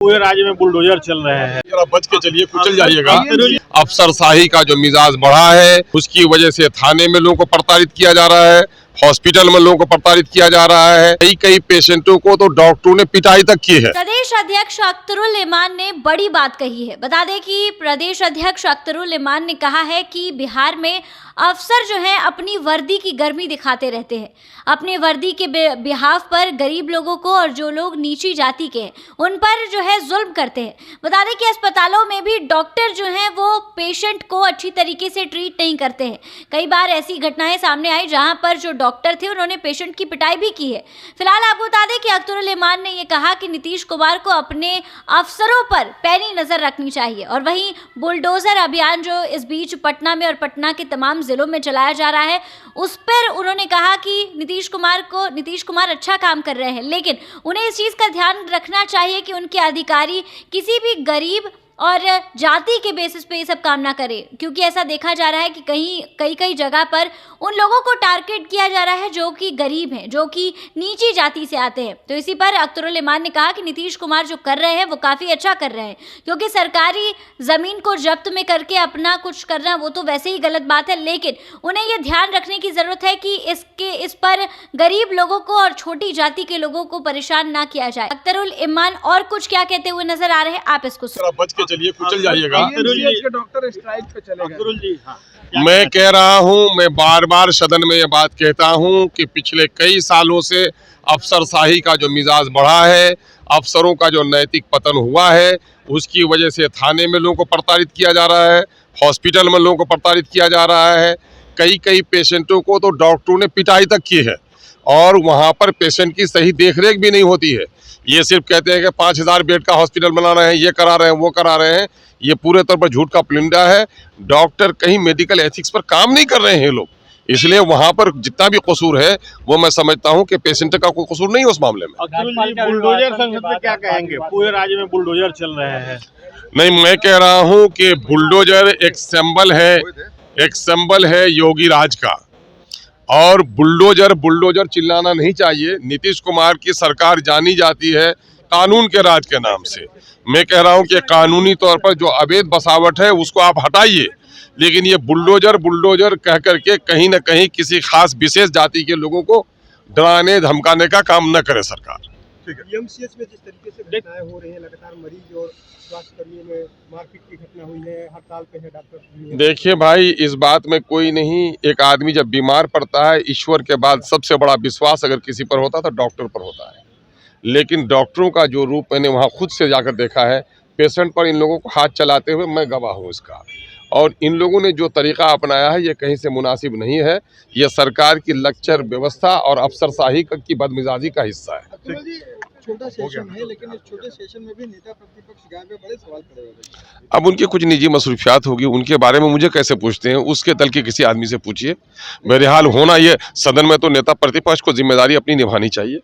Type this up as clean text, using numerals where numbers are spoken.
पूरे राज्य में बुलडोजर चल रहे हैं। जरा बच के चलिए, कुचल जाइएगा। अफसरशाही का जो मिजाज बढ़ा है उसकी वजह से थाने में लोगों को प्रताड़ित किया जा रहा है, हॉस्पिटल में लोगों को प्रताड़ित किया जा रहा है। कई पेशेंटों को तो डॉक्टरों ने पिटाई तक की है। प्रदेश अध्यक्ष अख्तरुल इमान ने बड़ी बात कही है। बता दें कि प्रदेश अध्यक्ष अख्तरुल इमान ने कहा है कि बिहार में अफसर जो हैं अपनी वर्दी की गर्मी दिखाते रहते हैं, अपने वर्दी के बिहाफ पर गरीब लोगों को और जो लोग नीची जाति के हैं उन पर जो है जुल्म करते हैं। बता दें कि अस्पतालों में भी डॉक्टर जो हैं वो पेशेंट को अच्छी तरीके से ट्रीट नहीं करते हैं। कई बार ऐसी घटनाएं सामने आई जहां पर जो डॉक्टर थे उन्होंने पेशेंट की पिटाई भी की है। फिलहाल आपको बता दें कि अख्तरुल इमान ने ये कहा कि नीतीश कुमार को अपने अफसरों पर पैनी नजर रखनी चाहिए। और वहीं बुलडोजर अभियान जो इस बीच पटना में और पटना के तमाम जिलों में चलाया जा रहा है उस पर उन्होंने कहा कि नीतीश कुमार अच्छा काम कर रहे हैं, लेकिन उन्हें इस चीज़ का ध्यान रखना चाहिए कि उनके अधिकारी किसी भी गरीब और जाति के बेसिस पे ये सब काम ना करे, क्योंकि ऐसा देखा जा रहा है कि कई जगह पर उन लोगों को टारगेट किया जा रहा है जो कि गरीब हैं, जो कि नीची जाति से आते हैं। तो इसी पर अख्तरुल इमान ने कहा कि नीतीश कुमार जो कर रहे हैं वो काफ़ी अच्छा कर रहे हैं, क्योंकि सरकारी ज़मीन को जब्त में करके अपना कुछ करना वो तो वैसे ही गलत बात है, लेकिन उन्हें ये ध्यान रखने की ज़रूरत है कि इस पर गरीब लोगों को और छोटी जाति के लोगों को परेशान ना किया जाए। अख्तरुल इमान और कुछ क्या कहते हुए नजर आ रहे हैं, आप इसको सुनिए। चलिए, कुचल जाइएगा। डॉक्टर स्ट्राइक पे चलेगा। मैं कह रहा हूं, मैं बार बार सदन में ये बात कहता हूं कि पिछले कई सालों से अफसरशाही का जो मिजाज बढ़ा है, अफसरों का जो नैतिक पतन हुआ है, उसकी वजह से थाने में लोगों को प्रताड़ित किया जा रहा है, हॉस्पिटल में लोगों को प्रताड़ित किया जा रहा है। कई पेशेंटों को तो डॉक्टरों ने पिटाई तक की है और वहाँ पर पेशेंट की सही देखरेख भी नहीं होती है। ये सिर्फ कहते हैं कि 5000 बेड का हॉस्पिटल बना रहे हैं, ये करा रहे हैं, वो करा रहे हैं। ये पूरे तौर पर झूठ का पुलिंदा है। डॉक्टर कहीं मेडिकल एथिक्स पर काम नहीं कर रहे हैं लोग, इसलिए वहाँ पर जितना भी कसूर है वो मैं समझता हूँ कि पेशेंट का कोई कसूर नहीं है उस मामले में। बुलडोजर संकट पे क्या कहेंगे? पूरे राज्य में बुलडोजर चल रहे हैं। नहीं, मैं कह रहा हूँ कि बुलडोजर एक सिंबल है योगी राज का, और बुलडोजर चिल्लाना नहीं चाहिए। नीतीश कुमार की सरकार जानी जाती है कानून के राज के नाम से। मैं कह रहा हूं कि कानूनी तौर पर जो अवैध बसावट है उसको आप हटाइए, लेकिन ये बुलडोजर कह करके कहीं न कहीं किसी खास विशेष जाति के लोगों को डराने धमकाने का काम न करे सरकार। पीएमसीएच में जिस तरीके से घटनाएं हो रही हैं, लगातार मरीज और स्वास्थ्य कर्मियों में मारपीट की घटना हुई है, हड़ताल पे है डॉक्टर। देखिए भाई, इस बात में कोई नहीं, एक आदमी जब बीमार पड़ता है ईश्वर के बाद सबसे बड़ा विश्वास अगर किसी पर होता तो डॉक्टर पर होता है। लेकिन डॉक्टरों का जो रूप मैंने वहाँ खुद से जाकर देखा है, पेशेंट पर इन लोगों को हाथ चलाते हुए मैं गवाह हूँ इसका। और इन लोगों ने जो तरीका अपनाया है ये कहीं से मुनासिब नहीं है। ये सरकार की लेक्चर व्यवस्था और अफसरशाही की बदमिजाजी का हिस्सा है। छोटा सेशन है, लेकिन इस छोटे सेशन में भी नेता प्रतिपक्ष गाय पे बड़े सवाल खड़े हो रहे हैं। अब उनकी कुछ निजी मसरूफियात होगी, उनके बारे में मुझे कैसे पूछते हैं, उसके दल के किसी आदमी से पूछिए। बहरहाल होना ये सदन में तो नेता प्रतिपक्ष को जिम्मेदारी अपनी निभानी चाहिए।